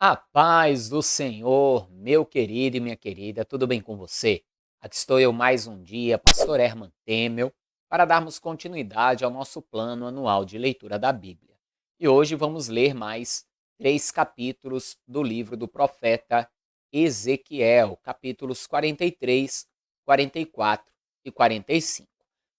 A paz do Senhor, meu querido e minha querida, tudo bem com você? Aqui estou eu mais um dia, Pastor Herman Temel, para darmos continuidade ao nosso plano anual de leitura da Bíblia. E hoje vamos ler mais 3 capítulos do livro do profeta Ezequiel, capítulos 43, 44 e 45.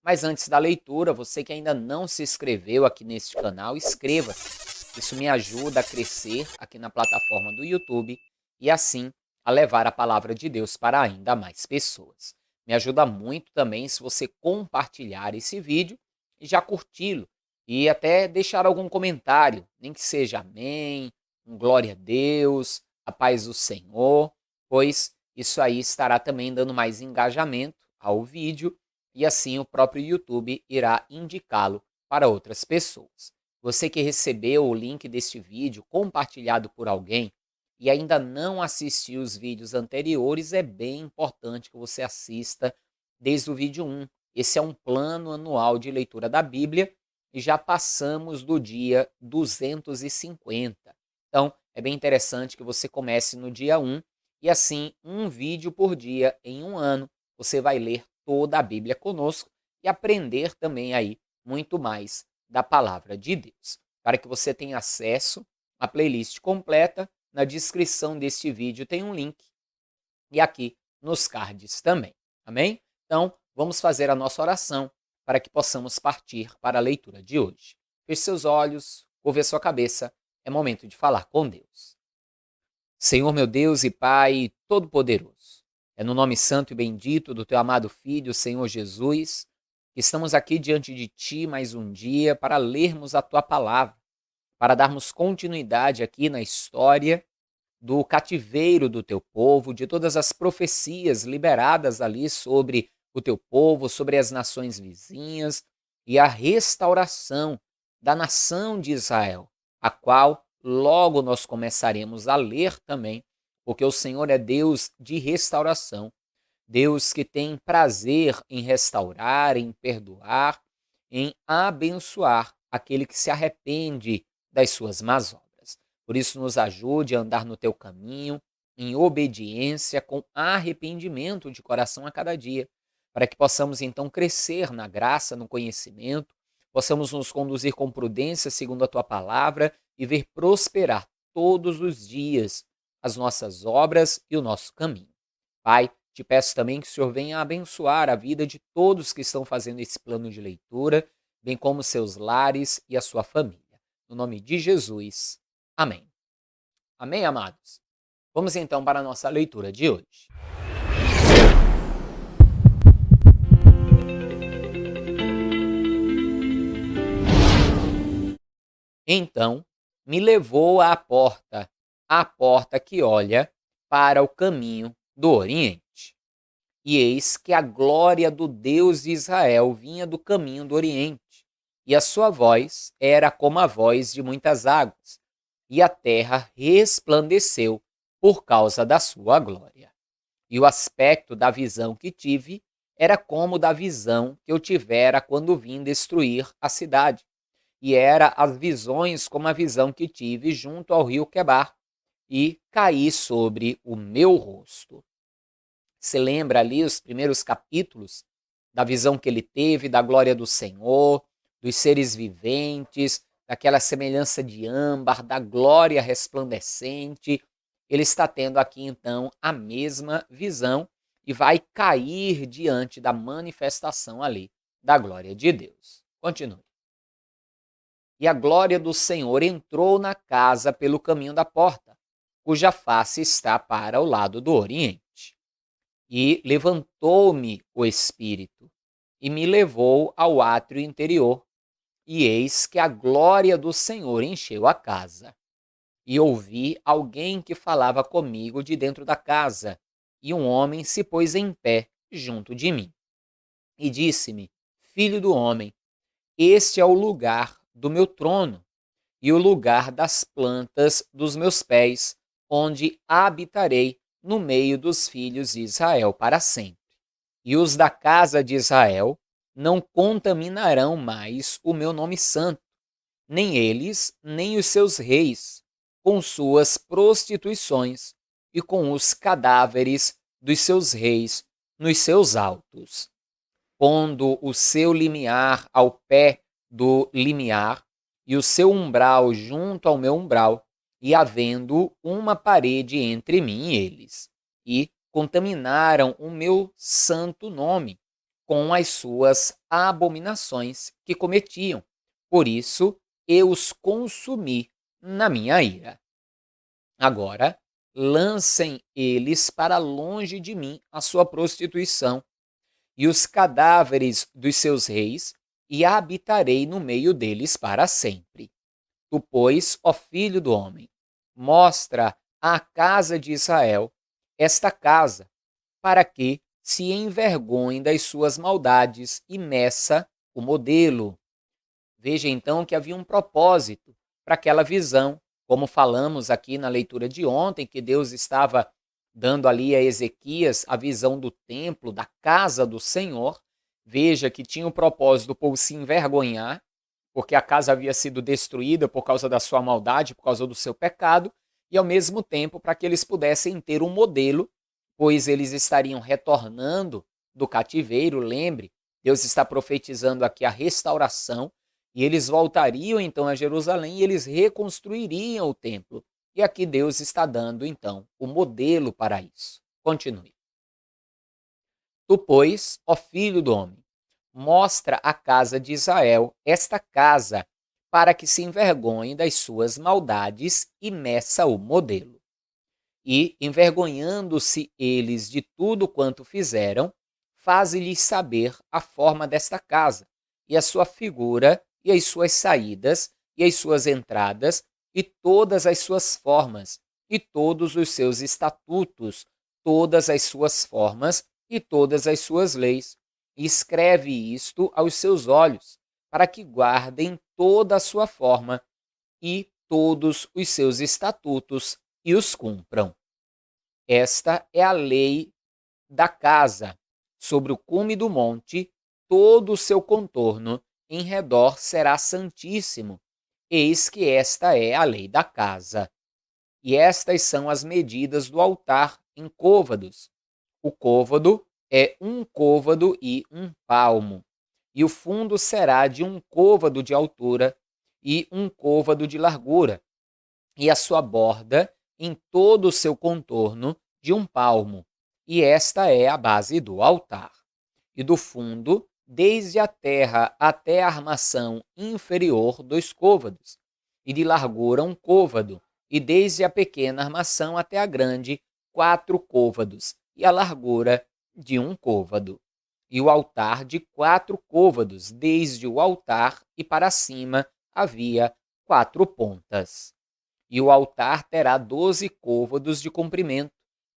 Mas antes da leitura, você que ainda não se inscreveu aqui neste canal, inscreva-se. Isso me ajuda a crescer aqui na plataforma do YouTube e assim a levar a palavra de Deus para ainda mais pessoas. Me ajuda muito também se você compartilhar esse vídeo e já curti-lo e até deixar algum comentário, nem que seja amém, um glória a Deus, a paz do Senhor, pois isso aí estará também dando mais engajamento ao vídeo e assim o próprio YouTube irá indicá-lo para outras pessoas. Você que recebeu o link deste vídeo compartilhado por alguém e ainda não assistiu os vídeos anteriores, é bem importante que você assista desde o vídeo 1. Esse é um plano anual de leitura da Bíblia e já passamos do dia 250. Então, é bem interessante que você comece no dia 1 e assim, um vídeo por dia em um ano, você vai ler toda a Bíblia conosco e aprender também aí muito mais da palavra de Deus. Para que você tenha acesso à playlist completa, na descrição deste vídeo tem um link e aqui nos cards também. Amém? Então, vamos fazer a nossa oração para que possamos partir para a leitura de hoje. Feche seus olhos, curve a sua cabeça, é momento de falar com Deus. Senhor meu Deus e Pai Todo-Poderoso, é no nome santo e bendito do Teu amado Filho, Senhor Jesus, que estamos aqui diante de Ti mais um dia para lermos a Tua palavra, para darmos continuidade aqui na história do cativeiro do Teu povo, de todas as profecias liberadas ali sobre o Teu povo, sobre as nações vizinhas e a restauração da nação de Israel, a qual logo nós começaremos a ler também, porque o Senhor é Deus de restauração, Deus que tem prazer em restaurar, em perdoar, em abençoar aquele que se arrepende das suas más obras. Por isso, nos ajude a andar no teu caminho, em obediência, com arrependimento de coração a cada dia, para que possamos então crescer na graça, no conhecimento, possamos nos conduzir com prudência segundo a tua palavra e ver prosperar todos os dias as nossas obras e o nosso caminho. Pai, te peço também que o Senhor venha abençoar a vida de todos que estão fazendo esse plano de leitura, bem como seus lares e a sua família. No nome de Jesus. Amém. Amém, amados? Vamos então para a nossa leitura de hoje. Então me levou à porta que olha para o caminho do Oriente. E eis que a glória do Deus de Israel vinha do caminho do Oriente, e a sua voz era como a voz de muitas águas, e a terra resplandeceu por causa da sua glória. E o aspecto da visão que tive era como da visão que eu tivera quando vim destruir a cidade. E era as visões como a visão que tive junto ao rio Quebar, e caí sobre o meu rosto. Se lembra ali os primeiros capítulos da visão que ele teve, da glória do Senhor, dos seres viventes, daquela semelhança de âmbar, da glória resplandecente. Ele está tendo aqui então a mesma visão e vai cair diante da manifestação ali da glória de Deus. Continue. E a glória do Senhor entrou na casa pelo caminho da porta, cuja face está para o lado do oriente. E levantou-me o Espírito, e me levou ao átrio interior, e eis que a glória do Senhor encheu a casa. E ouvi alguém que falava comigo de dentro da casa, e um homem se pôs em pé junto de mim. E disse-me: Filho do homem, este é o lugar do meu trono, e o lugar das plantas dos meus pés, onde habitarei no meio dos filhos de Israel para sempre. E os da casa de Israel não contaminarão mais o meu nome santo, nem eles, nem os seus reis, com suas prostituições e com os cadáveres dos seus reis nos seus altos, pondo o seu limiar ao pé do limiar e o seu umbral junto ao meu umbral, e havendo uma parede entre mim e eles. E contaminaram o meu santo nome com as suas abominações que cometiam. Por isso eu os consumi na minha ira. Agora, lancem eles para longe de mim a sua prostituição e os cadáveres dos seus reis, e habitarei no meio deles para sempre. Tu, pois, ó filho do homem, mostra à casa de Israel esta casa, para que se envergonhe das suas maldades e meça o modelo. Veja então que havia um propósito para aquela visão, como falamos aqui na leitura de ontem, que Deus estava dando ali a Ezequias a visão do templo, da casa do Senhor. Veja que tinha o propósito do povo se envergonhar, porque a casa havia sido destruída por causa da sua maldade, por causa do seu pecado, e ao mesmo tempo para que eles pudessem ter um modelo, pois eles estariam retornando do cativeiro. Lembre, Deus está profetizando aqui a restauração, e eles voltariam então a Jerusalém e eles reconstruiriam o templo. E aqui Deus está dando então o modelo para isso. Continue. Tu, pois, ó filho do homem, mostra à casa de Israel esta casa, para que se envergonhe das suas maldades e meça o modelo. E, envergonhando-se eles de tudo quanto fizeram, faze-lhes saber a forma desta casa, e a sua figura, e as suas saídas, e as suas entradas, e todas as suas formas, e todos os seus estatutos, todas as suas formas, e todas as suas leis. E escreve isto aos seus olhos, para que guardem toda a sua forma, e todos os seus estatutos, e os cumpram. Esta é a lei da casa. Sobre o cume do monte, todo o seu contorno em redor será santíssimo. Eis que esta é a lei da casa. E estas são as medidas do altar em côvados. O côvado é 1 côvado e 1 palmo. E o fundo será de 1 côvado de altura e 1 côvado de largura. E a sua borda em todo o seu contorno de 1 palmo. E esta é a base do altar. E do fundo, desde a terra até a armação inferior, 2 côvados, e de largura 1 côvado, e desde a pequena armação até a grande, 4 côvados, e a largura de 1 côvado. E o altar de 4 côvados, desde o altar e para cima havia 4 pontas. E o altar terá 12 côvados de comprimento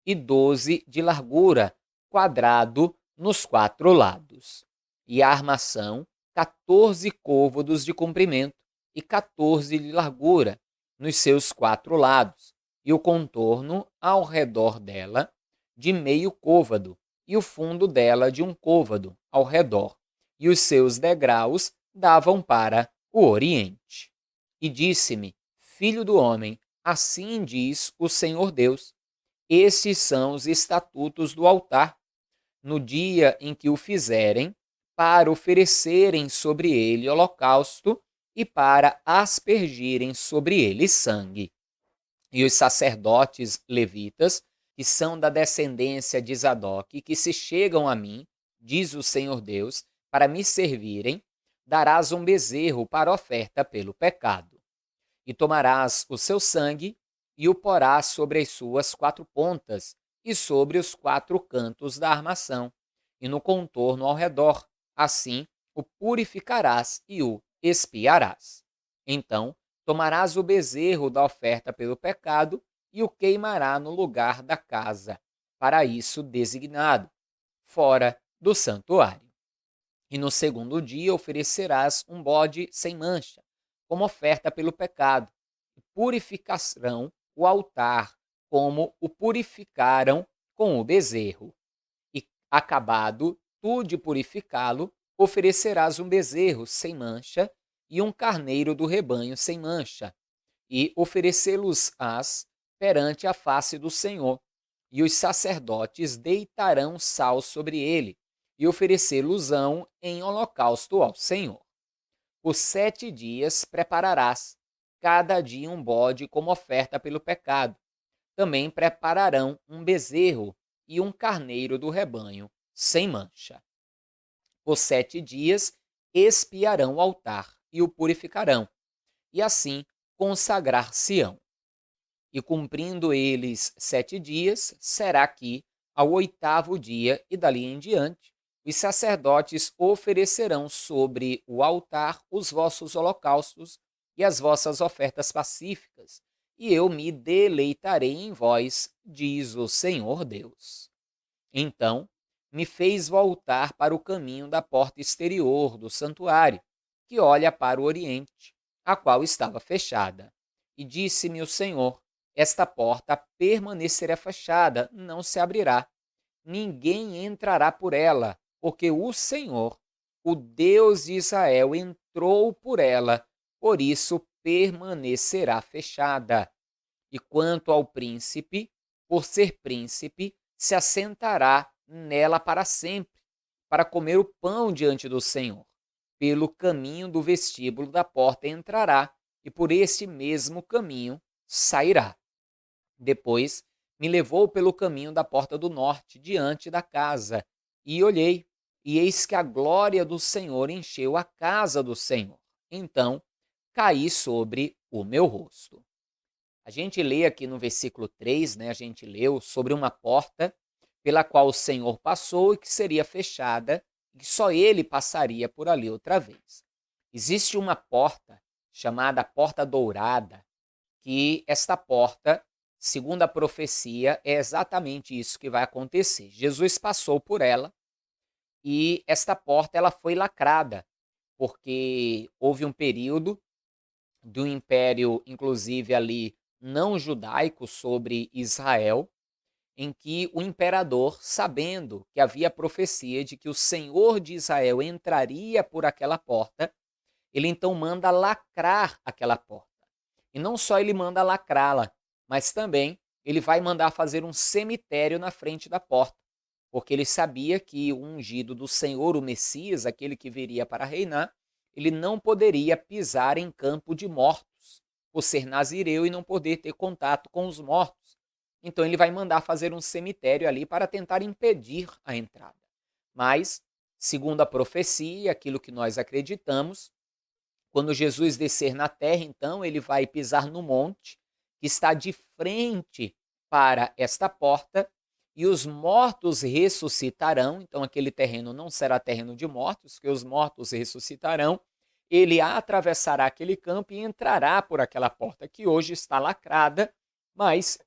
e 12 de largura, quadrado nos 4 lados. E a armação, 14 côvados de comprimento e 14 de largura nos seus 4 lados. E o contorno ao redor dela de 0,5 côvado, e o fundo dela de 1 côvado ao redor. E os seus degraus davam para o oriente. E disse-me: Filho do homem, assim diz o Senhor Deus: estes são os estatutos do altar, no dia em que o fizerem, para oferecerem sobre ele holocausto e para aspergirem sobre ele sangue. E os sacerdotes levitas, que são da descendência de Zadoque, que se chegam a mim, diz o Senhor Deus, para me servirem, darás um bezerro para oferta pelo pecado. E tomarás o seu sangue e o porás sobre as suas 4 pontas e sobre os 4 cantos da armação, e no contorno ao redor. Assim o purificarás e o expiarás. Então tomarás o bezerro da oferta pelo pecado e o queimará no lugar da casa, para isso designado, fora do santuário. E no segundo dia oferecerás um bode sem mancha, como oferta pelo pecado, e purificarão o altar, como o purificaram com o bezerro. E, acabado tu de purificá-lo, oferecerás um bezerro sem mancha e um carneiro do rebanho sem mancha. e oferecê-los-ás perante a face do Senhor. E os sacerdotes deitarão sal sobre ele, e oferecê-los-ão em holocausto ao Senhor. Por 7 dias prepararás, cada dia um bode como oferta pelo pecado. Também prepararão um bezerro e um carneiro do rebanho, sem mancha. Por 7 dias expiarão o altar e o purificarão, e assim consagrar-se-ão. E cumprindo eles 7 dias, será que, ao 8º dia e dali em diante, os sacerdotes oferecerão sobre o altar os vossos holocaustos e as vossas ofertas pacíficas, e eu me deleitarei em vós, diz o Senhor Deus. Então me fez voltar para o caminho da porta exterior do santuário, que olha para o oriente, a qual estava fechada. E disse-me o Senhor: esta porta permanecerá fechada, não se abrirá. Ninguém entrará por ela, porque o Senhor, o Deus de Israel, entrou por ela, por isso permanecerá fechada. E quanto ao príncipe, por ser príncipe, se assentará nela para sempre, para comer o pão diante do Senhor. Pelo caminho do vestíbulo da porta entrará, e por este mesmo caminho sairá. Depois me levou pelo caminho da porta do norte, diante da casa, e olhei, e eis que a glória do Senhor encheu a casa do Senhor. Então caí sobre o meu rosto. A gente lê aqui no versículo 3, né, a gente leu sobre uma porta pela qual o Senhor passou e que seria fechada, e que só ele passaria por ali outra vez. Existe uma porta chamada Porta Dourada, que esta porta, segundo a profecia, é exatamente isso que vai acontecer. Jesus passou por ela e esta porta ela foi lacrada, porque houve um período do império, inclusive ali não judaico, sobre Israel, em que o imperador, sabendo que havia profecia de que o Senhor de Israel entraria por aquela porta, ele então manda lacrar aquela porta. E não só ele manda lacrá-la, mas também ele vai mandar fazer um cemitério na frente da porta, porque ele sabia que o ungido do Senhor, o Messias, aquele que viria para reinar, ele não poderia pisar em campo de mortos, por ser nazireu e não poder ter contato com os mortos. Então ele vai mandar fazer um cemitério ali para tentar impedir a entrada. Mas, segundo a profecia, aquilo que nós acreditamos, quando Jesus descer na terra, então ele vai pisar no monte que está de frente para esta porta, e os mortos ressuscitarão. Então aquele terreno não será terreno de mortos, que os mortos ressuscitarão. Ele atravessará aquele campo e entrará por aquela porta que hoje está lacrada, mas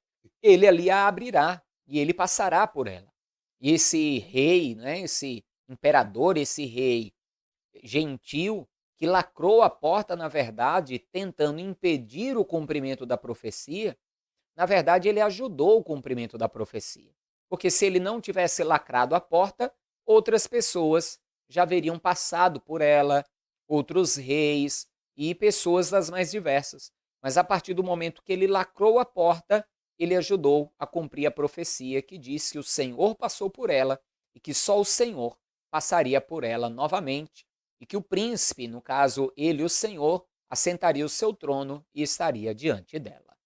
ele ali a abrirá e ele passará por ela. E esse rei, né, esse imperador, esse rei gentil, que lacrou a porta, na verdade, tentando impedir o cumprimento da profecia, na verdade, ele ajudou o cumprimento da profecia. Porque se ele não tivesse lacrado a porta, outras pessoas já haveriam passado por ela, outros reis e pessoas das mais diversas. Mas a partir do momento que ele lacrou a porta, ele ajudou a cumprir a profecia que diz que o Senhor passou por ela e que só o Senhor passaria por ela novamente, e que o príncipe, no caso ele, o Senhor, assentaria o seu trono e estaria diante dela.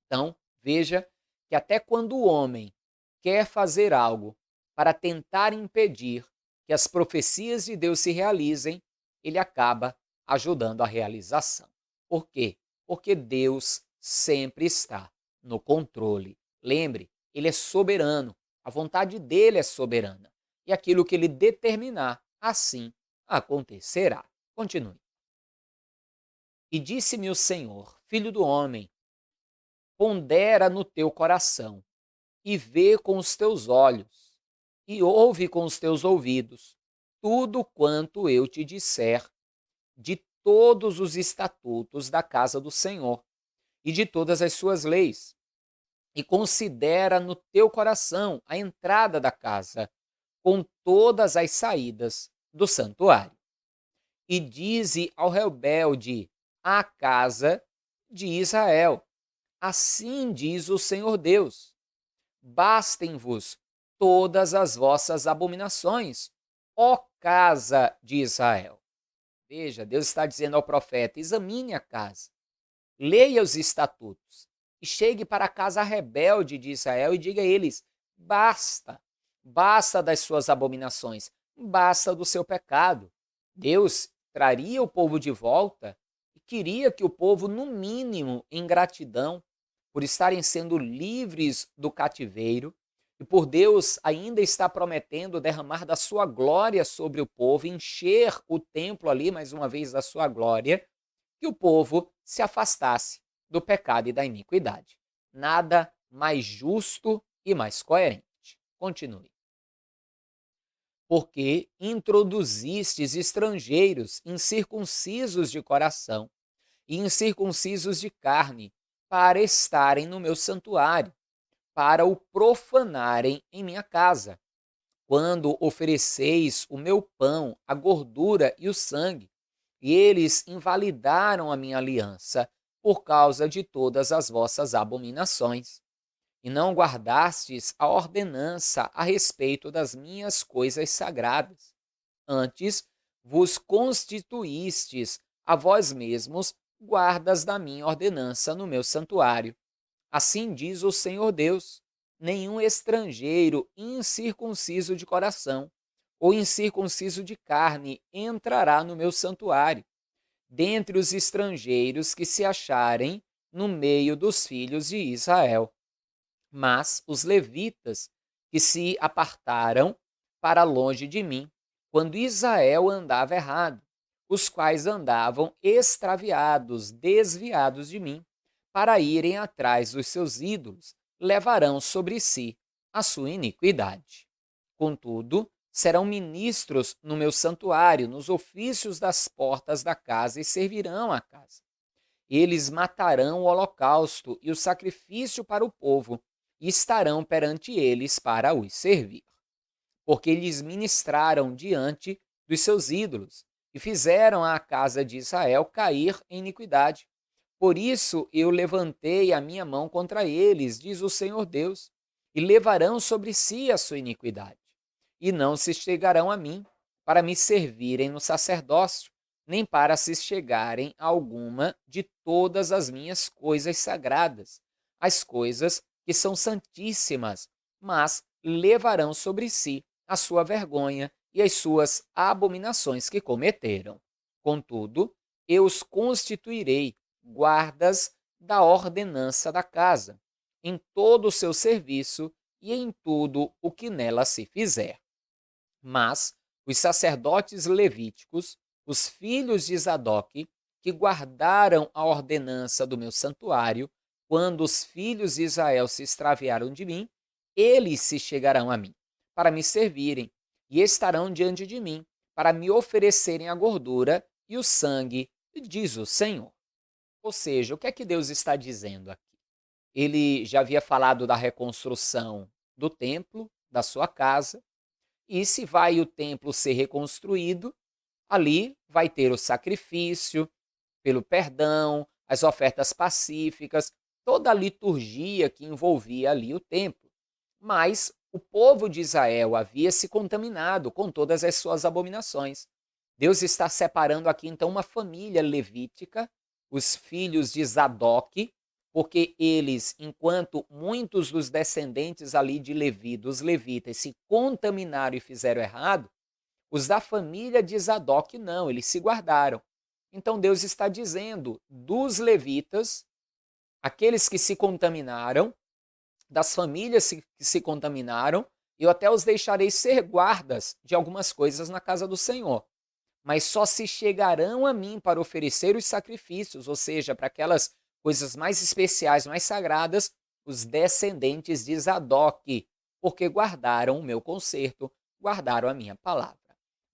Então, veja que até quando o homem quer fazer algo para tentar impedir que as profecias de Deus se realizem, ele acaba ajudando a realização. Por quê? Porque Deus sempre está no controle. Lembre, ele é soberano, a vontade dele é soberana, e aquilo que ele determinar, assim acontecerá. Continue. E disse-me o Senhor: filho do homem, pondera no teu coração, e vê com os teus olhos, e ouve com os teus ouvidos, tudo quanto eu te disser de todos os estatutos da casa do Senhor e de todas as suas leis. E considera no teu coração a entrada da casa, com todas as saídas do santuário. E dize ao rebelde: a casa de Israel. Assim diz o Senhor Deus: bastem-vos todas as vossas abominações, ó casa de Israel. Veja, Deus está dizendo ao profeta: examine a casa, leia os estatutos e chegue para a casa rebelde de Israel e diga a eles: basta, basta das suas abominações, basta do seu pecado. Deus traria o povo de volta e queria que o povo, no mínimo, em gratidão por estarem sendo livres do cativeiro e por Deus ainda estar prometendo derramar da sua glória sobre o povo, encher o templo ali mais uma vez da sua glória, que o povo se afastasse do pecado e da iniquidade. Nada mais justo e mais coerente. Continue. Porque introduzistes estrangeiros incircuncisos de coração e incircuncisos de carne para estarem no meu santuário, para o profanarem em minha casa. Quando ofereceis o meu pão, a gordura e o sangue, e eles invalidaram a minha aliança por causa de todas as vossas abominações. E não guardastes a ordenança a respeito das minhas coisas sagradas. Antes, vos constituístes a vós mesmos guardas da minha ordenança no meu santuário. Assim diz o Senhor Deus: nenhum estrangeiro incircunciso de coração ou incircunciso de carne entrará no meu santuário, dentre os estrangeiros que se acharem no meio dos filhos de Israel. Mas os levitas que se apartaram para longe de mim, quando Israel andava errado, os quais andavam extraviados, desviados de mim, para irem atrás dos seus ídolos, levarão sobre si a sua iniquidade. Contudo, serão ministros no meu santuário, nos ofícios das portas da casa, e servirão a casa. Eles matarão o holocausto e o sacrifício para o povo, e estarão perante eles para os servir. Porque eles ministraram diante dos seus ídolos, e fizeram a casa de Israel cair em iniquidade. Por isso eu levantei a minha mão contra eles, diz o Senhor Deus, e levarão sobre si a sua iniquidade. E não se chegarão a mim para me servirem no sacerdócio, nem para se chegarem a alguma de todas as minhas coisas sagradas, as coisas que são santíssimas, mas levarão sobre si a sua vergonha e as suas abominações que cometeram. Contudo, eu os constituirei guardas da ordenança da casa, em todo o seu serviço e em tudo o que nela se fizer. Mas os sacerdotes levíticos, os filhos de Zadoque, que guardaram a ordenança do meu santuário, quando os filhos de Israel se extraviaram de mim, eles se chegarão a mim, para me servirem, e estarão diante de mim, para me oferecerem a gordura e o sangue, diz o Senhor. Ou seja, o que é que Deus está dizendo aqui? Ele já havia falado da reconstrução do templo, da sua casa, e se vai o templo ser reconstruído, ali vai ter o sacrifício pelo perdão, as ofertas pacíficas, toda a liturgia que envolvia ali o templo. Mas o povo de Israel havia se contaminado com todas as suas abominações. Deus está separando aqui então uma família levítica, os filhos de Zadoque, porque eles, enquanto muitos dos descendentes ali de Levi, dos levitas, se contaminaram e fizeram errado, os da família de Zadoque não, eles se guardaram. Então Deus está dizendo dos levitas, aqueles que se contaminaram, das famílias que se contaminaram, eu até os deixarei ser guardas de algumas coisas na casa do Senhor. Mas só se chegarão a mim para oferecer os sacrifícios, ou seja, para aquelas coisas mais especiais, mais sagradas, os descendentes de Zadoque, porque guardaram o meu conserto, guardaram a minha palavra.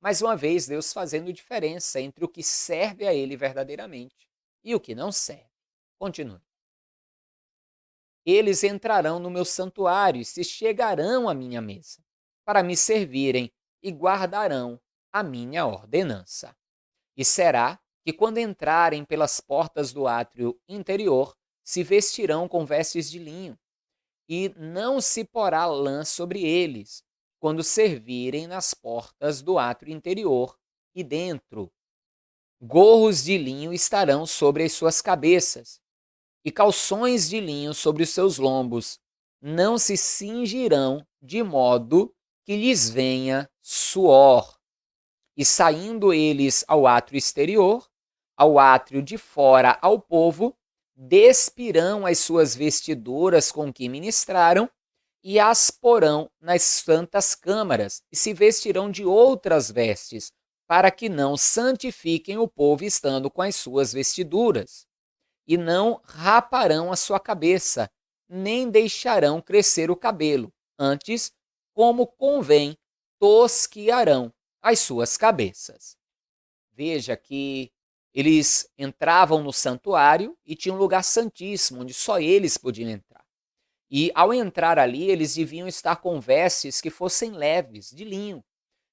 Mais uma vez, Deus fazendo diferença entre o que serve a Ele verdadeiramente e o que não serve. Continue. Eles entrarão no meu santuário e se chegarão à minha mesa, para me servirem e guardarão a minha ordenança. E será que quando entrarem pelas portas do átrio interior, se vestirão com vestes de linho, e não se porá lã sobre eles, quando servirem nas portas do átrio interior e dentro. Gorros de linho estarão sobre as suas cabeças, e calções de linho sobre os seus lombos. Não se cingirão de modo que lhes venha suor. E saindo eles ao átrio exterior, ao átrio de fora ao povo, despirão as suas vestiduras com que ministraram e as porão nas santas câmaras e se vestirão de outras vestes, para que não santifiquem o povo estando com as suas vestiduras. E não raparão a sua cabeça, nem deixarão crescer o cabelo. Antes, como convém, tosquiarão as suas cabeças. Veja que eles entravam no santuário e tinha um lugar santíssimo, onde só eles podiam entrar. E ao entrar ali, eles deviam estar com vestes que fossem leves, de linho,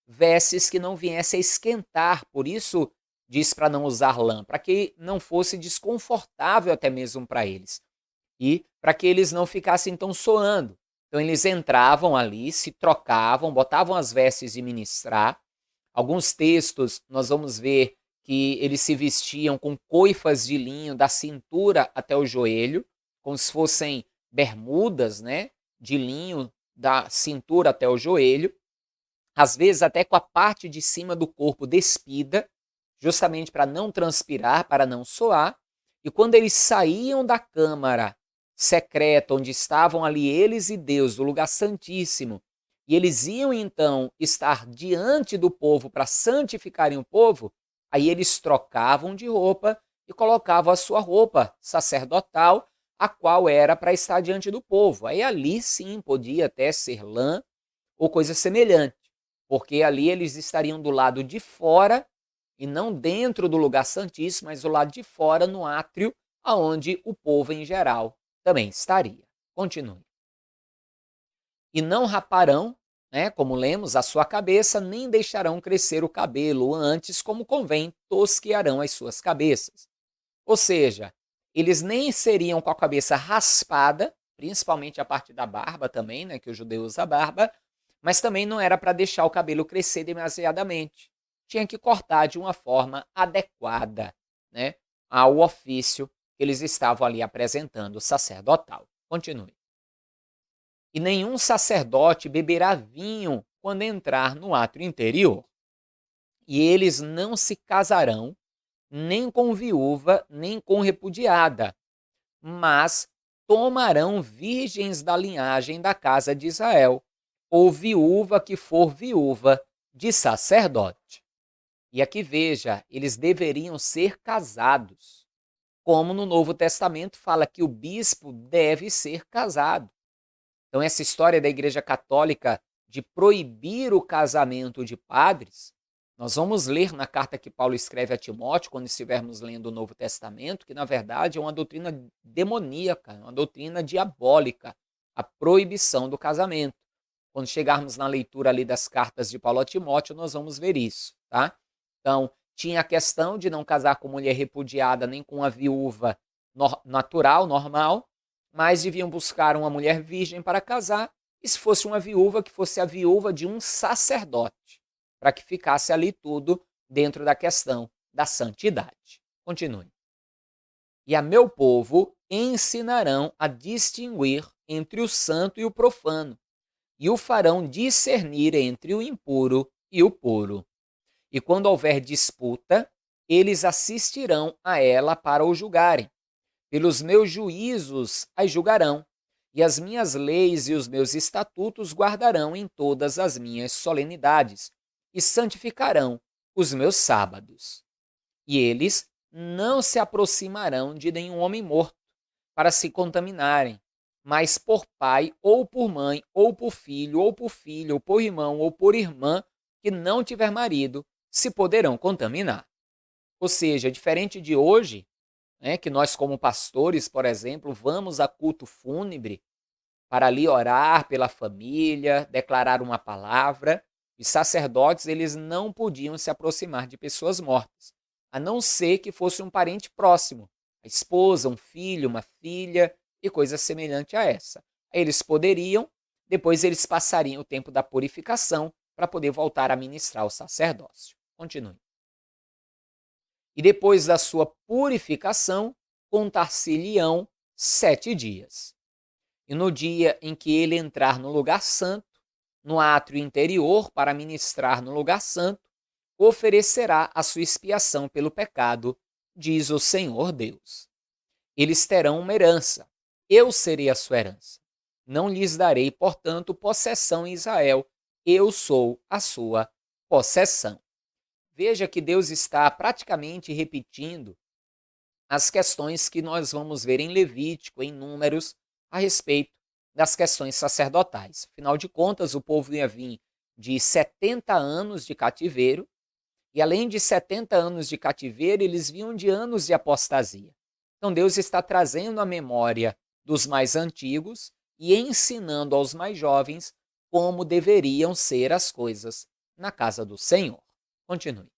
vestes que não viessem a esquentar, por isso diz para não usar lã, para que não fosse desconfortável até mesmo para eles. E para que eles não ficassem tão suando. Então eles entravam ali, se trocavam, botavam as vestes de ministrar. Alguns textos nós vamos ver que eles se vestiam com coifas de linho da cintura até o joelho, como se fossem bermudas, né, de linho da cintura até o joelho, às vezes até com a parte de cima do corpo despida, justamente para não transpirar, para não suar. E quando eles saíam da câmara secreta, onde estavam ali eles e Deus, do lugar santíssimo, e eles iam então estar diante do povo para santificarem o povo, aí eles trocavam de roupa e colocavam a sua roupa sacerdotal, a qual era para estar diante do povo. Aí ali sim podia até ser lã ou coisa semelhante, porque ali eles estariam do lado de fora e não dentro do lugar santíssimo, mas do lado de fora, no átrio, aonde o povo em geral também estaria. Continue. E não raparão, né, como lemos, a sua cabeça, nem deixarão crescer o cabelo, antes, como convém, tosquearão as suas cabeças. Ou seja, eles nem seriam com a cabeça raspada, principalmente a parte da barba também, né, que o judeu usa barba, mas também não era para deixar o cabelo crescer demasiadamente. Tinha que cortar de uma forma adequada, né, ao ofício que eles estavam ali apresentando, sacerdotal. Continue. E nenhum sacerdote beberá vinho quando entrar no átrio interior. E eles não se casarão, nem com viúva, nem com repudiada, mas tomarão virgens da linhagem da casa de Israel, ou viúva que for viúva de sacerdote. E aqui veja, eles deveriam ser casados, como no Novo Testamento fala que o bispo deve ser casado. Então essa história da Igreja Católica de proibir o casamento de padres, nós vamos ler na carta que Paulo escreve a Timóteo, quando estivermos lendo o Novo Testamento, que na verdade é uma doutrina demoníaca, uma doutrina diabólica, a proibição do casamento. Quando chegarmos na leitura ali das cartas de Paulo a Timóteo, nós vamos ver isso, tá? Então, tinha a questão de não casar com mulher repudiada nem com uma viúva natural, normal, mas deviam buscar uma mulher virgem para casar, e se fosse uma viúva, que fosse a viúva de um sacerdote, para que ficasse ali tudo dentro da questão da santidade. Continue. E a meu povo ensinarão a distinguir entre o santo e o profano, e o farão discernir entre o impuro e o puro. E quando houver disputa, eles assistirão a ela para o julgarem. Pelos meus juízos as julgarão, e as minhas leis e os meus estatutos guardarão em todas as minhas solenidades, e santificarão os meus sábados. E eles não se aproximarão de nenhum homem morto, para se contaminarem, mas por pai, ou por mãe, ou por filho, ou por filho, ou por irmão, ou por irmã, que não tiver marido, se poderão contaminar. Ou seja, diferente de hoje, né, que nós como pastores, por exemplo, vamos a culto fúnebre para ali orar pela família, declarar uma palavra. Os sacerdotes, eles não podiam se aproximar de pessoas mortas. a não ser que fosse um parente próximo, a esposa, um filho, uma filha e coisa semelhante a essa. Eles poderiam, depois eles passariam o tempo da purificação para poder voltar a ministrar o sacerdócio. Continue. E depois da sua purificação, contar-se-lhe-ão 7 dias. E no dia em que ele entrar no lugar santo, no átrio interior, para ministrar no lugar santo, oferecerá a sua expiação pelo pecado, diz o Senhor Deus. Eles terão uma herança, eu serei a sua herança. Não lhes darei, portanto, possessão em Israel, eu sou a sua possessão. Veja que Deus está praticamente repetindo as questões que nós vamos ver em Levítico, em Números, a respeito das questões sacerdotais. Afinal de contas, o povo ia vir de 70 anos de cativeiro, e além de 70 anos de cativeiro, eles vinham de anos de apostasia. Então Deus está trazendo a memória dos mais antigos e ensinando aos mais jovens como deveriam ser as coisas na casa do Senhor. Continue.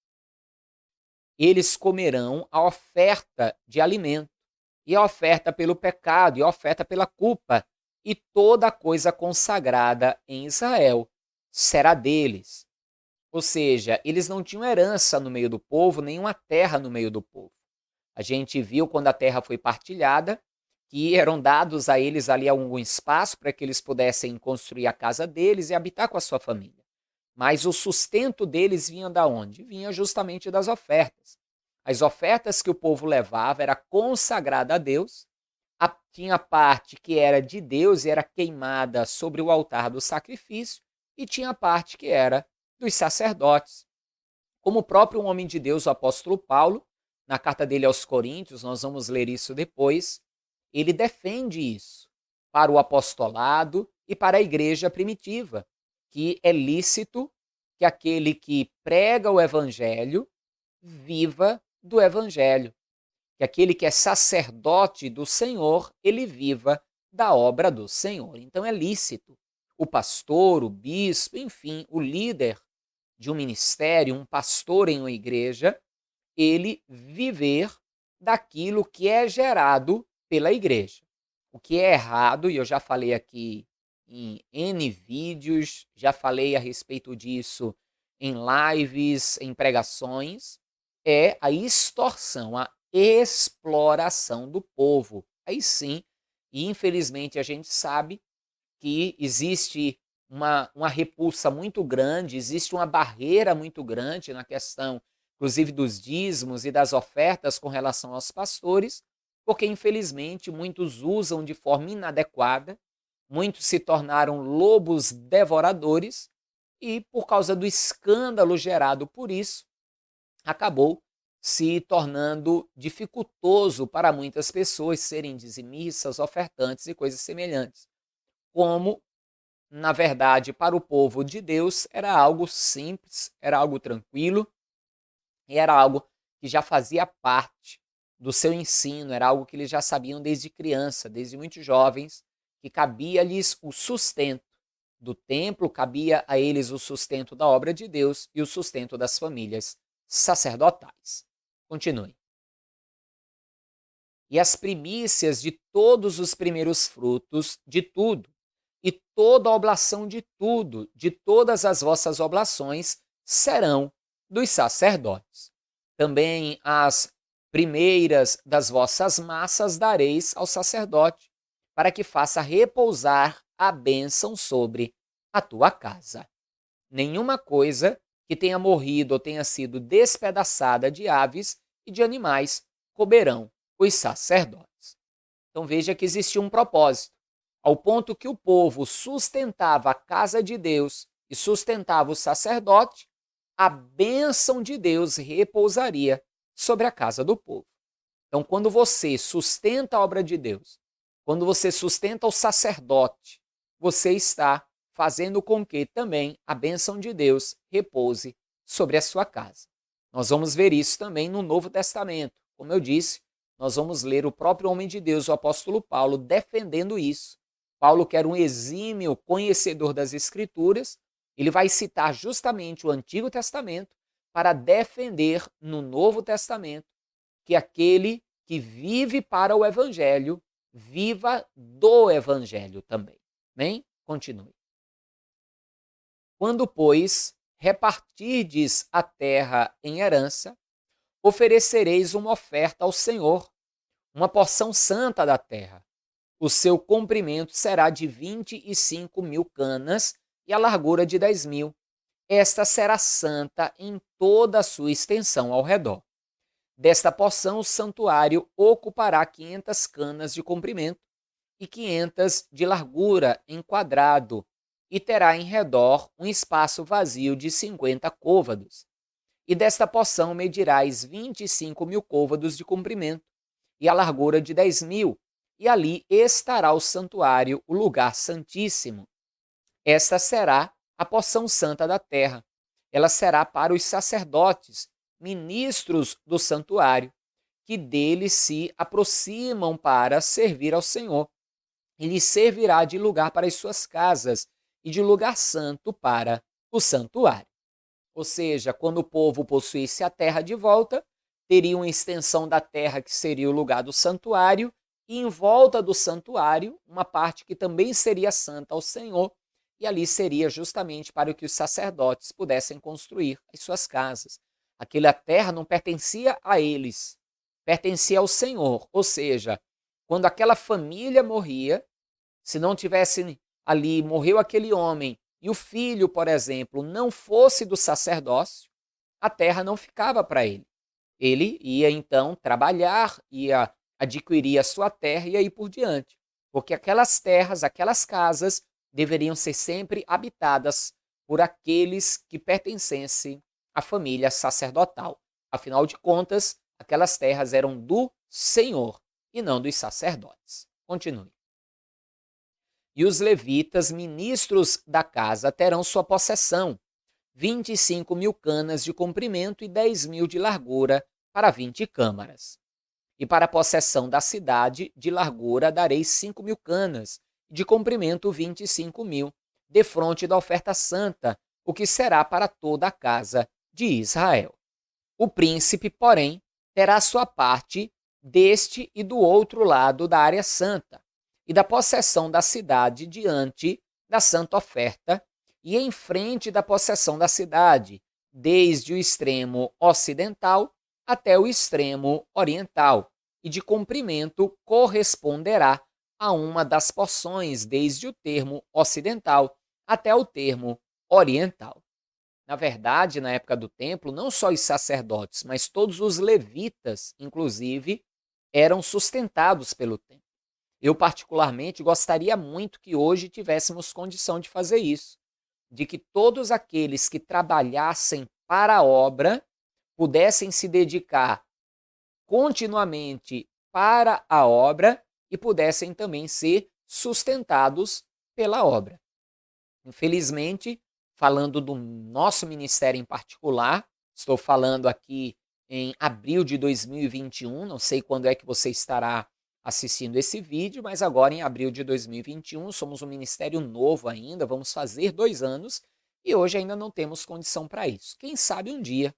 Eles comerão a oferta de alimento, e a oferta pelo pecado, e a oferta pela culpa, e toda coisa consagrada em Israel será deles. Ou seja, eles não tinham herança no meio do povo, nenhuma terra no meio do povo. A gente viu quando a terra foi partilhada, que eram dados a eles ali algum espaço para que eles pudessem construir a casa deles e habitar com a sua família. Mas o sustento deles vinha da onde? Vinha justamente das ofertas. As ofertas que o povo levava era consagrada a Deus, tinha parte que era de Deus e era queimada sobre o altar do sacrifício, e tinha a parte que era dos sacerdotes. Como o próprio homem de Deus, o apóstolo Paulo, na carta dele aos Coríntios, nós vamos ler isso depois, ele defende isso para o apostolado e para a igreja primitiva, que é lícito que aquele que prega o evangelho viva do evangelho, que aquele que é sacerdote do Senhor, ele viva da obra do Senhor. Então é lícito o pastor, o bispo, enfim, o líder de um ministério, um pastor em uma igreja, ele viver daquilo que é gerado pela igreja. O que é errado, e eu já falei aqui em N vídeos, já falei a respeito disso em lives, em pregações, é a extorsão, a exploração do povo. Aí sim, e infelizmente a gente sabe que existe uma repulsa muito grande, existe uma barreira muito grande na questão, inclusive, dos dízimos e das ofertas com relação aos pastores, porque infelizmente muitos usam de forma inadequada, muitos se tornaram lobos devoradores e, por causa do escândalo gerado por isso, acabou se tornando dificultoso para muitas pessoas serem dizimistas, ofertantes e coisas semelhantes. Como, na verdade, para o povo de Deus era algo simples, era algo tranquilo, e era algo que já fazia parte do seu ensino, era algo que eles já sabiam desde criança, desde muito jovens, que cabia-lhes o sustento do templo, cabia a eles o sustento da obra de Deus e o sustento das famílias sacerdotais. Continue. E as primícias de todos os primeiros frutos de tudo, e toda oblação de tudo, de todas as vossas oblações, serão dos sacerdotes. Também as primeiras das vossas massas dareis ao sacerdote, para que faça repousar a bênção sobre a tua casa. Nenhuma coisa que tenha morrido ou tenha sido despedaçada de aves e de animais comerão os sacerdotes. Então veja que existia um propósito, ao ponto que o povo sustentava a casa de Deus e sustentava o sacerdote, a bênção de Deus repousaria sobre a casa do povo. Então, quando você sustenta a obra de Deus, quando você sustenta o sacerdote, você está fazendo com que também a bênção de Deus repouse sobre a sua casa. Nós vamos ver isso também no Novo Testamento. Como eu disse, nós vamos ler o próprio homem de Deus, o apóstolo Paulo, defendendo isso. Paulo, que era um exímio conhecedor das Escrituras, ele vai citar justamente o Antigo Testamento para defender no Novo Testamento que aquele que vive para o Evangelho, viva do Evangelho também. Bem, continue. Quando, pois, repartirdes a terra em herança, oferecereis uma oferta ao Senhor, uma porção santa da terra. O seu comprimento será de 25.000 canas e a largura de 10.000. Esta será santa em toda a sua extensão ao redor. Desta porção, o santuário ocupará 500 canas de comprimento e 500 de largura em quadrado, e terá em redor um espaço vazio de 50 côvados. E desta porção medirás 25.000 côvados de comprimento e a largura de 10.000, e ali estará o santuário, o lugar santíssimo. Esta será a porção santa da terra. Ela será para os sacerdotes, ministros do santuário, que dele se aproximam para servir ao Senhor. E lhes servirá de lugar para as suas casas e de lugar santo para o santuário. Ou seja, quando o povo possuísse a terra de volta, teria uma extensão da terra que seria o lugar do santuário, e em volta do santuário, uma parte que também seria santa ao Senhor, e ali seria justamente para que os sacerdotes pudessem construir as suas casas. Aquela terra não pertencia a eles, pertencia ao Senhor. Ou seja, quando aquela família morria, se não tivesse ali, morreu aquele homem, e o filho, por exemplo, não fosse do sacerdócio, a terra não ficava para ele. Ele ia então trabalhar, ia adquirir a sua terra e aí por diante. Porque aquelas terras, aquelas casas, deveriam ser sempre habitadas por aqueles que pertencessem à família sacerdotal. Afinal de contas, aquelas terras eram do Senhor e não dos sacerdotes. Continue. E os levitas, ministros da casa, terão sua possessão, 25.000 canas de comprimento e 10.000 de largura para 20 câmaras. E para a possessão da cidade, de largura darei 5.000 canas, de comprimento 25.000, defronte da oferta santa, o que será para toda a casa de Israel. O príncipe, porém, terá sua parte deste e do outro lado da área santa, e da possessão da cidade diante da santa oferta, e em frente da possessão da cidade, desde o extremo ocidental até o extremo oriental, e de comprimento corresponderá a uma das porções, desde o termo ocidental até o termo oriental. Na verdade, na época do templo, não só os sacerdotes, mas todos os levitas, inclusive, eram sustentados pelo templo. Eu, particularmente, gostaria muito que hoje tivéssemos condição de fazer isso, de que todos aqueles que trabalhassem para a obra pudessem se dedicar continuamente para a obra e pudessem também ser sustentados pela obra. Infelizmente, falando do nosso ministério em particular, estou falando aqui em abril de 2021, não sei quando é que você estará assistindo esse vídeo, mas agora em abril de 2021, somos um ministério novo ainda, vamos fazer 2 anos e hoje ainda não temos condição para isso. Quem sabe um dia,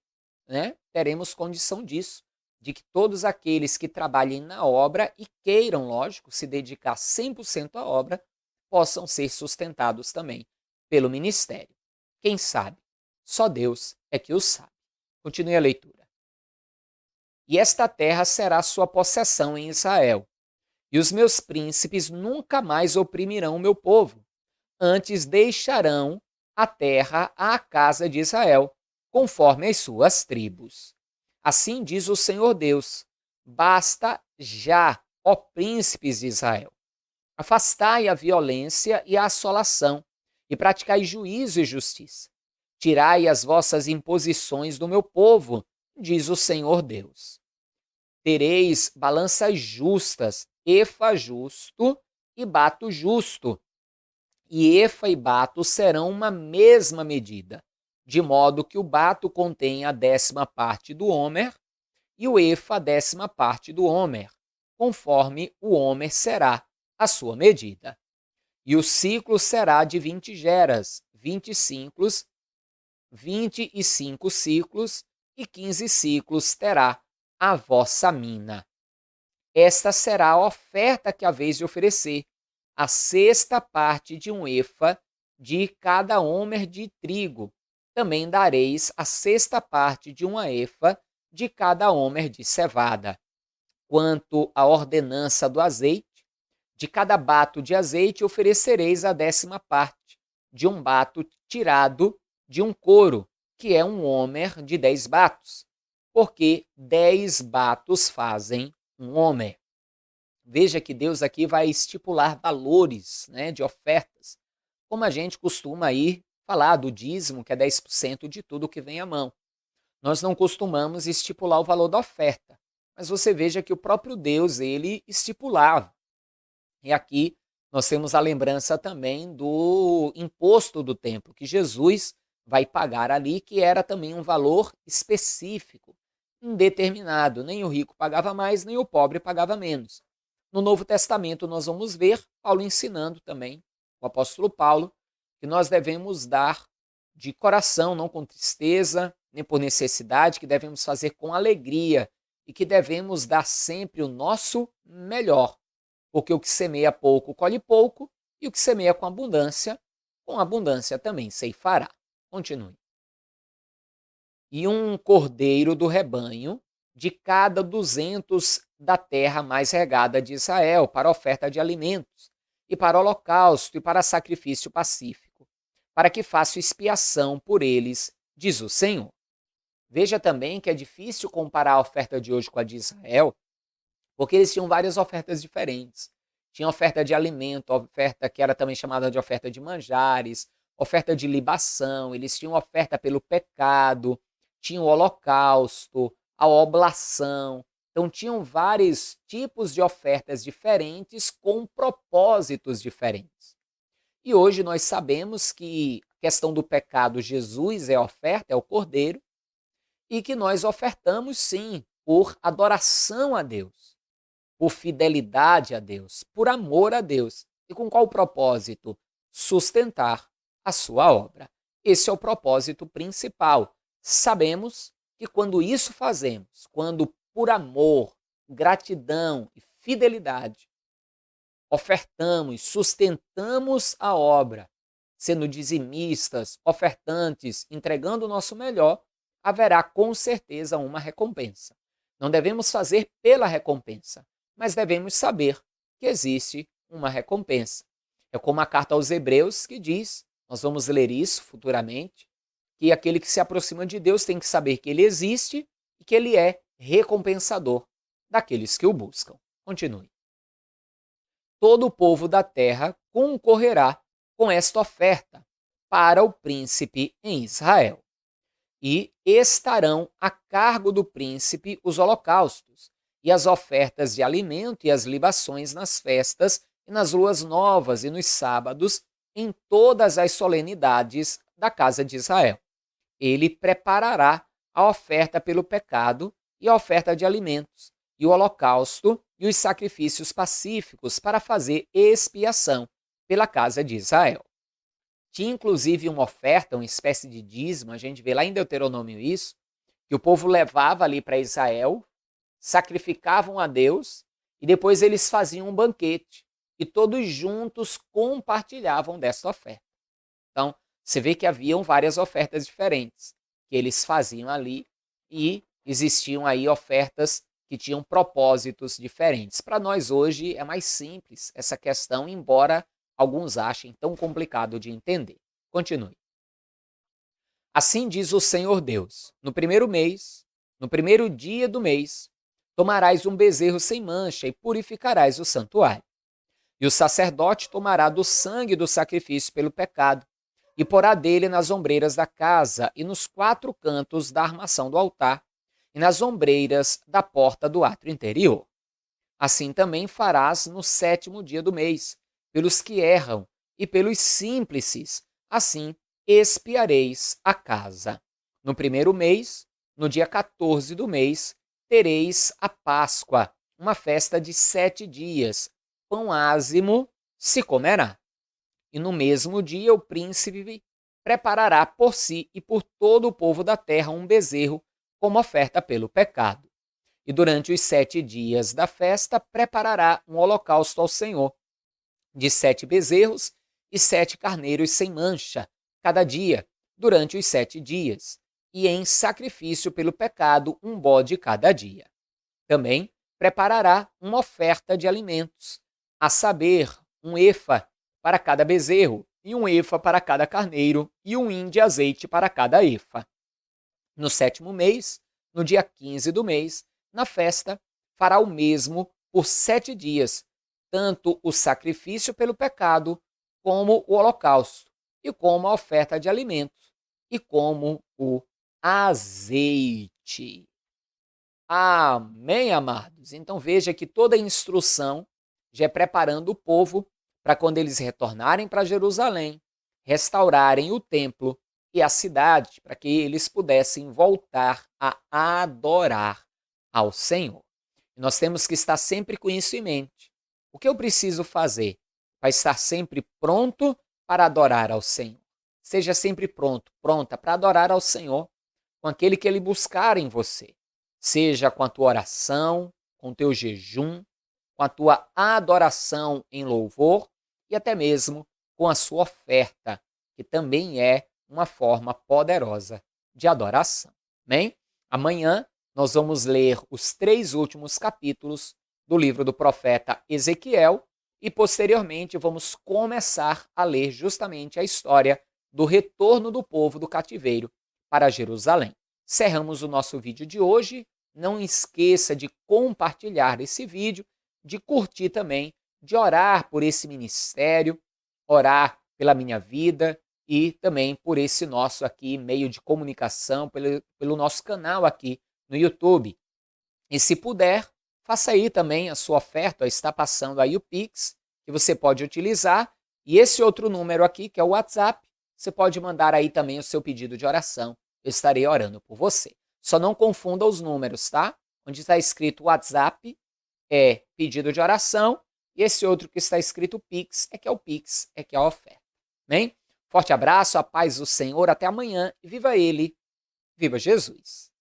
né, teremos condição disso, de que todos aqueles que trabalhem na obra e queiram, lógico, se dedicar 100% à obra, possam ser sustentados também pelo ministério. Quem sabe? Só Deus é que o sabe. Continue a leitura. E esta terra será sua possessão em Israel, e os meus príncipes nunca mais oprimirão o meu povo, antes deixarão a terra à casa de Israel, conforme as suas tribos. Assim diz o Senhor Deus: basta já, ó príncipes de Israel. Afastai a violência e a assolação, e praticai juízo e justiça. Tirai as vossas imposições do meu povo, diz o Senhor Deus. Tereis balanças justas, efa justo e bato justo. E efa e bato serão uma mesma medida, de modo que o bato contém a 10ª parte do homer e o efa a 10ª parte do homer, conforme o homer será a sua medida. E o ciclo será de 20 geras, 25 ciclos, e 15 siclos terá a vossa mina. Esta será a oferta que haveis de oferecer, a sexta parte de um efa de cada homer de trigo. Também dareis a sexta parte de uma efa de cada homer de cevada. Quanto à ordenança do azeite, de cada bato de azeite oferecereis a 10ª parte de um bato tirado de um couro, que é um homer de 10 batos, porque 10 batos fazem um homer. Veja que Deus aqui vai estipular valores, né, de ofertas, como a gente costuma aí falar do dízimo, que é 10% de tudo que vem à mão. Nós não costumamos estipular o valor da oferta, mas você veja que o próprio Deus, ele estipulava. E aqui nós temos a lembrança também do imposto do templo, que Jesus vai pagar ali, que era também um valor específico, indeterminado. Nem o rico pagava mais, nem o pobre pagava menos. No Novo Testamento nós vamos ver Paulo ensinando também, o apóstolo Paulo, que nós devemos dar de coração, não com tristeza, nem por necessidade, que devemos fazer com alegria e que devemos dar sempre o nosso melhor, porque o que semeia pouco colhe pouco e o que semeia com abundância também ceifará. Continue. E um cordeiro do rebanho de cada 200 da terra mais regada de Israel, para oferta de alimentos, e para holocausto, e para sacrifício pacífico, para que faça expiação por eles, diz o Senhor. Veja também que é difícil comparar a oferta de hoje com a de Israel, porque eles tinham várias ofertas diferentes. Tinha oferta de alimento, oferta que era também chamada de oferta de manjares, oferta de libação, eles tinham oferta pelo pecado, tinha o holocausto, a oblação. Então tinham vários tipos de ofertas diferentes com propósitos diferentes. E hoje nós sabemos que a questão do pecado, Jesus é a oferta, é o cordeiro, e que nós ofertamos sim por adoração a Deus, por fidelidade a Deus, por amor a Deus. E com qual propósito? Sustentar a sua obra. Esse é o propósito principal. Sabemos que quando isso fazemos, quando por amor, gratidão e fidelidade ofertamos, sustentamos a obra, sendo dizimistas, ofertantes, entregando o nosso melhor, haverá com certeza uma recompensa. Não devemos fazer pela recompensa, mas devemos saber que existe uma recompensa. É como a carta aos Hebreus que diz, nós vamos ler isso futuramente, que aquele que se aproxima de Deus tem que saber que ele existe e que ele é recompensador daqueles que o buscam. Continue. Todo o povo da terra concorrerá com esta oferta para o príncipe em Israel. E estarão a cargo do príncipe os holocaustos, e as ofertas de alimento e as libações nas festas e nas luas novas e nos sábados, em todas as solenidades da casa de Israel. Ele preparará a oferta pelo pecado e a oferta de alimentos, e o holocausto e os sacrifícios pacíficos para fazer expiação pela casa de Israel. Tinha inclusive uma oferta, uma espécie de dízimo, a gente vê lá em Deuteronômio isso, que o povo levava ali para Israel, sacrificavam a Deus e depois eles faziam um banquete e todos juntos compartilhavam dessa oferta. Então, você vê que haviam várias ofertas diferentes que eles faziam ali e existiam aí ofertas que tinham propósitos diferentes. Para nós hoje é mais simples essa questão, embora alguns achem tão complicado de entender. Continue. Assim diz o Senhor Deus: no primeiro mês, no primeiro dia do mês, tomarás um bezerro sem mancha e purificarás o santuário. E o sacerdote tomará do sangue do sacrifício pelo pecado e porá dele nas ombreiras da casa e nos 4 cantos da armação do altar e nas ombreiras da porta do átrio interior. Assim também farás no 7º dia do mês, pelos que erram e pelos símplices, assim expiareis a casa. No primeiro mês, no dia 14 do mês, tereis a Páscoa, uma festa de 7 dias. Pão ázimo se comerá. E no mesmo dia o príncipe preparará por si e por todo o povo da terra um bezerro como oferta pelo pecado. E durante os 7 dias da festa, preparará um holocausto ao Senhor, de 7 bezerros e 7 carneiros sem mancha, cada dia, durante os 7 dias, e em sacrifício pelo pecado, um bode cada dia. Também preparará uma oferta de alimentos, a saber, um efa para cada bezerro, e um efa para cada carneiro, e um hin de azeite para cada efa. No 7º mês, no dia 15 do mês, na festa, fará o mesmo por 7 dias, tanto o sacrifício pelo pecado, como o holocausto, e como a oferta de alimentos, e como o azeite. Amém, amados? Então veja que toda a instrução já é preparando o povo para quando eles retornarem para Jerusalém, restaurarem o templo e a cidade, para que eles pudessem voltar a adorar ao Senhor. E nós temos que estar sempre com isso em mente. O que eu preciso fazer para estar sempre pronto para adorar ao Senhor? Seja sempre pronto, pronta para adorar ao Senhor com aquele que Ele buscar em você. Seja com a tua oração, com o teu jejum, com a tua adoração em louvor e até mesmo com a sua oferta, que também é uma forma poderosa de adoração. Amém? Amanhã nós vamos ler os 3 últimos capítulos do livro do profeta Ezequiel e posteriormente vamos começar a ler justamente a história do retorno do povo do cativeiro para Jerusalém. Cerramos o nosso vídeo de hoje. Não esqueça de compartilhar esse vídeo, de curtir também, de orar por esse ministério, orar pela minha vida e também por esse nosso aqui meio de comunicação, pelo nosso canal aqui no YouTube. E se puder, faça aí também a sua oferta, está passando aí o Pix, que você pode utilizar, e esse outro número aqui, que é o WhatsApp, você pode mandar aí também o seu pedido de oração, eu estarei orando por você. Só não confunda os números, tá? Onde está escrito WhatsApp é pedido de oração, e esse outro que está escrito Pix é que é o Pix, é que é a oferta. Amém? Forte abraço, a paz do Senhor, até amanhã, e viva Ele, viva Jesus!